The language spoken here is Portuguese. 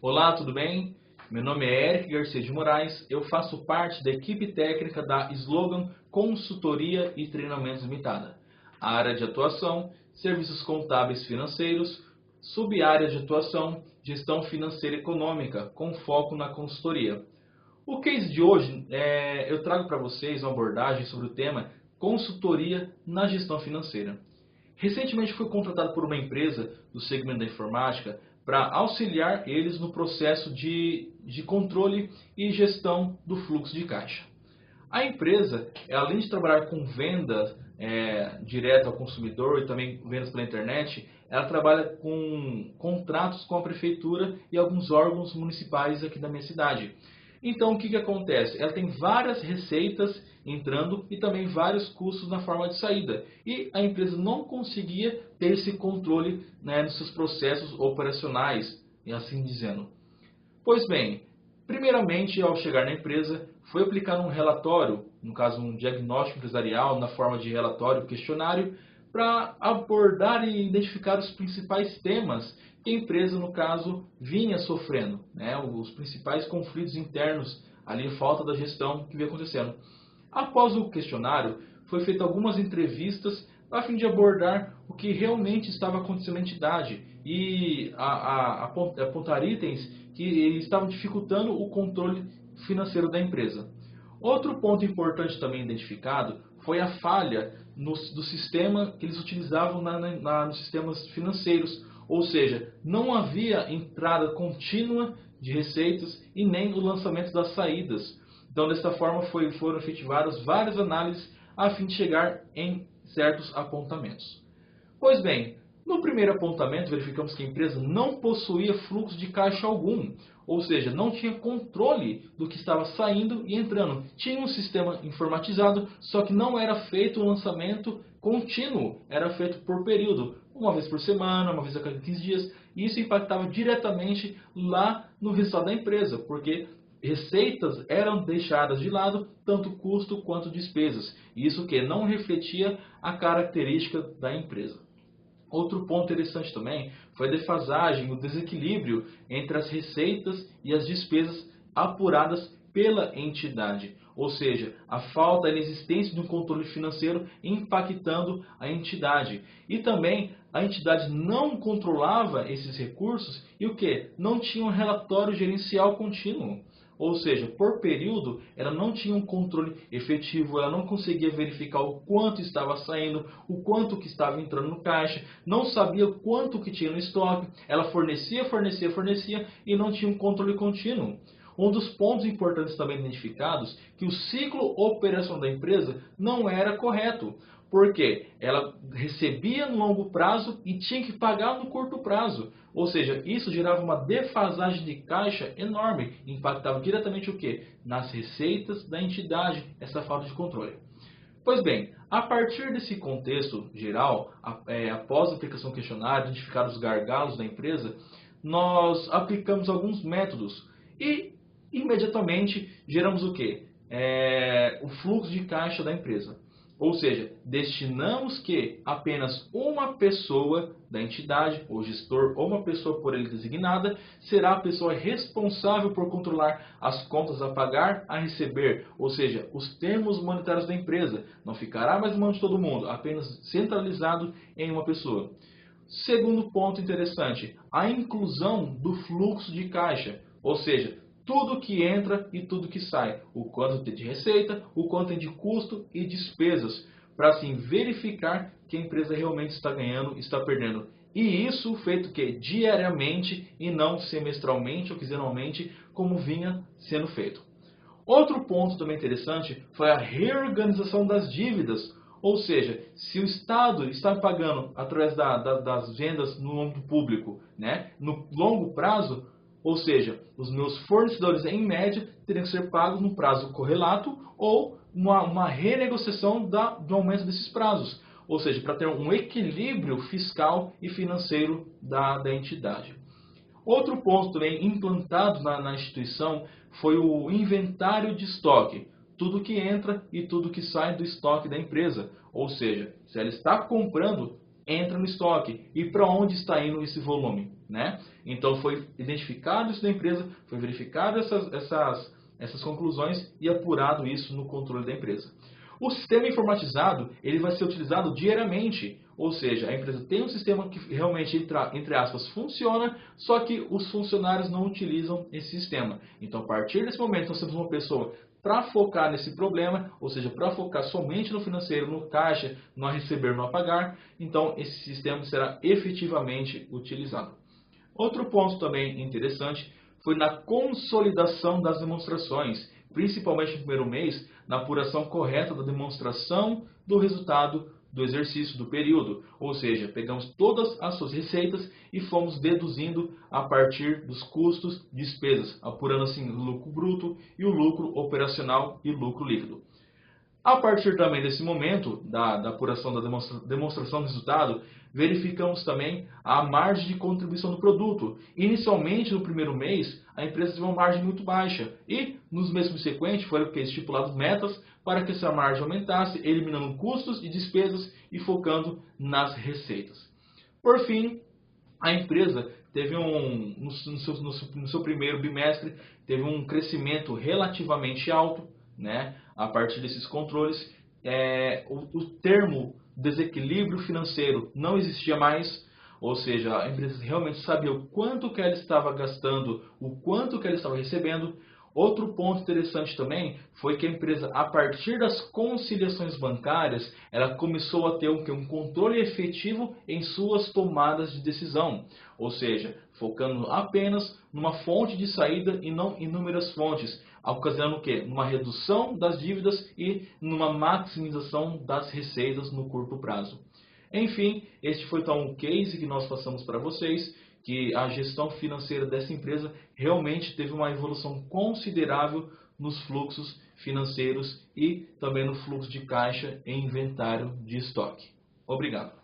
Olá, tudo bem? Meu nome é Eric Garcia de Moraes, eu faço parte da equipe técnica da Slogan Consultoria e Treinamentos Limitada. A área de atuação, serviços contábeis financeiros, sub-áreas de atuação, gestão financeira e econômica, com foco na consultoria. O case de hoje, eu trago para vocês uma abordagem sobre o tema consultoria na gestão financeira. Recentemente fui contratado por uma empresa do segmento da informática para auxiliar eles no processo de controle e gestão do fluxo de caixa. A empresa, além de trabalhar com venda direta ao consumidor e também vendas pela internet, ela trabalha com contratos com a prefeitura e alguns órgãos municipais aqui da minha cidade. Então, o que acontece? Ela tem várias receitas entrando e também vários custos na forma de saída. E a empresa não conseguia ter esse controle, nos seus processos operacionais, e assim dizendo. Pois bem, primeiramente, ao chegar na empresa, foi aplicado um relatório, no caso um diagnóstico empresarial, na forma de relatório, questionário, para abordar e identificar os principais temas que a empresa, no caso, vinha sofrendo, os principais conflitos internos, ali falta da gestão que vinha acontecendo. Após o questionário, foi feita algumas entrevistas a fim de abordar o que realmente estava acontecendo na entidade e apontar itens que estavam dificultando o controle financeiro da empresa. Outro ponto importante também identificado foi a falha do sistema que eles utilizavam nos sistemas financeiros, ou seja, não havia entrada contínua de receitas e nem o lançamento das saídas. Então, dessa forma, foram efetivadas várias análises a fim de chegar em certos apontamentos. Pois bem, no primeiro apontamento, verificamos que a empresa não possuía fluxo de caixa algum, ou seja, não tinha controle do que estava saindo e entrando. Tinha um sistema informatizado, só que não era feito o lançamento contínuo, era feito por período, uma vez por semana, uma vez a cada 15 dias, e isso impactava diretamente lá no resultado da empresa, porque receitas eram deixadas de lado, tanto custo quanto despesas, e isso que não refletia a característica da empresa. Outro ponto interessante também foi a defasagem, o desequilíbrio entre as receitas e as despesas apuradas pela entidade. Ou seja, a falta, a inexistência de um controle financeiro impactando a entidade. E também a entidade não controlava esses recursos e o que? Não tinha um relatório gerencial contínuo. Ou seja, por período, ela não tinha um controle efetivo, ela não conseguia verificar o quanto estava saindo, o quanto que estava entrando no caixa, não sabia quanto que tinha no estoque, ela fornecia e não tinha um controle contínuo. Um dos pontos importantes também identificados é que o ciclo operacional da empresa não era correto, porque ela recebia no longo prazo e tinha que pagar no curto prazo. Ou seja, isso gerava uma defasagem de caixa enorme, impactava diretamente o quê? Nas receitas da entidade, essa falta de controle. Pois bem, a partir desse contexto geral, após a aplicação do questionário, identificar os gargalos da empresa, nós aplicamos alguns métodos e imediatamente geramos o quê? O fluxo de caixa da empresa. Ou seja, destinamos que apenas uma pessoa da entidade, ou gestor, ou uma pessoa por ele designada, será a pessoa responsável por controlar as contas a pagar, a receber, ou seja, os termos monetários da empresa. Não ficará mais na mão de todo mundo, apenas centralizado em uma pessoa. Segundo ponto interessante, a inclusão do fluxo de caixa, ou seja, tudo que entra e tudo que sai, o quanto tem de receita, o quanto tem de custo e despesas, para assim verificar que a empresa realmente está ganhando, está perdendo. E isso feito que diariamente e não semestralmente ou quinzenalmente, como vinha sendo feito. Outro ponto também interessante foi a reorganização das dívidas, ou seja, se o Estado está pagando através das vendas no âmbito público, no longo prazo, ou seja, os meus fornecedores, em média, teriam que ser pagos no prazo correlato ou uma renegociação do aumento desses prazos. Ou seja, para ter um equilíbrio fiscal e financeiro da entidade. Outro ponto também implantado na instituição foi o inventário de estoque. Tudo que entra e tudo que sai do estoque da empresa. Ou seja, se ela está comprando, entra no estoque e para onde está indo esse volume, né? Então foi identificado isso da empresa, foi verificado essas conclusões e apurado isso no controle da empresa. O sistema informatizado ele vai ser utilizado diariamente, ou seja, a empresa tem um sistema que realmente, entre aspas, funciona, só que os funcionários não utilizam esse sistema. Então, a partir desse momento, nós temos uma pessoa para focar nesse problema, ou seja, para focar somente no financeiro, no caixa, no a receber, no a pagar, então esse sistema será efetivamente utilizado. Outro ponto também interessante foi na consolidação das demonstrações, principalmente no primeiro mês, na apuração correta da demonstração do resultado do exercício, do período. Ou seja, pegamos todas as suas receitas e fomos deduzindo a partir dos custos, despesas, apurando assim o lucro bruto e o lucro operacional e lucro líquido. A partir também desse momento, da apuração da demonstração do resultado, verificamos também a margem de contribuição do produto. Inicialmente, no primeiro mês, a empresa teve uma margem muito baixa e, nos meses subsequentes, foram estipuladas metas para que essa margem aumentasse, eliminando custos e despesas e focando nas receitas. Por fim, a empresa teve no seu primeiro bimestre, teve um crescimento relativamente alto, né? A partir desses controles, o termo desequilíbrio financeiro não existia mais, ou seja, a empresa realmente sabia o quanto que ela estava gastando, o quanto que ela estava recebendo. Outro ponto interessante também foi que a empresa, a partir das conciliações bancárias, ela começou a ter um controle efetivo em suas tomadas de decisão. Ou seja, focando apenas numa fonte de saída e não em inúmeras fontes, ocasionando o quê? Uma redução das dívidas e numa maximização das receitas no curto prazo. Enfim, este foi então um case que nós passamos para vocês, que a gestão financeira dessa empresa realmente teve uma evolução considerável nos fluxos financeiros e também no fluxo de caixa e inventário de estoque. Obrigado.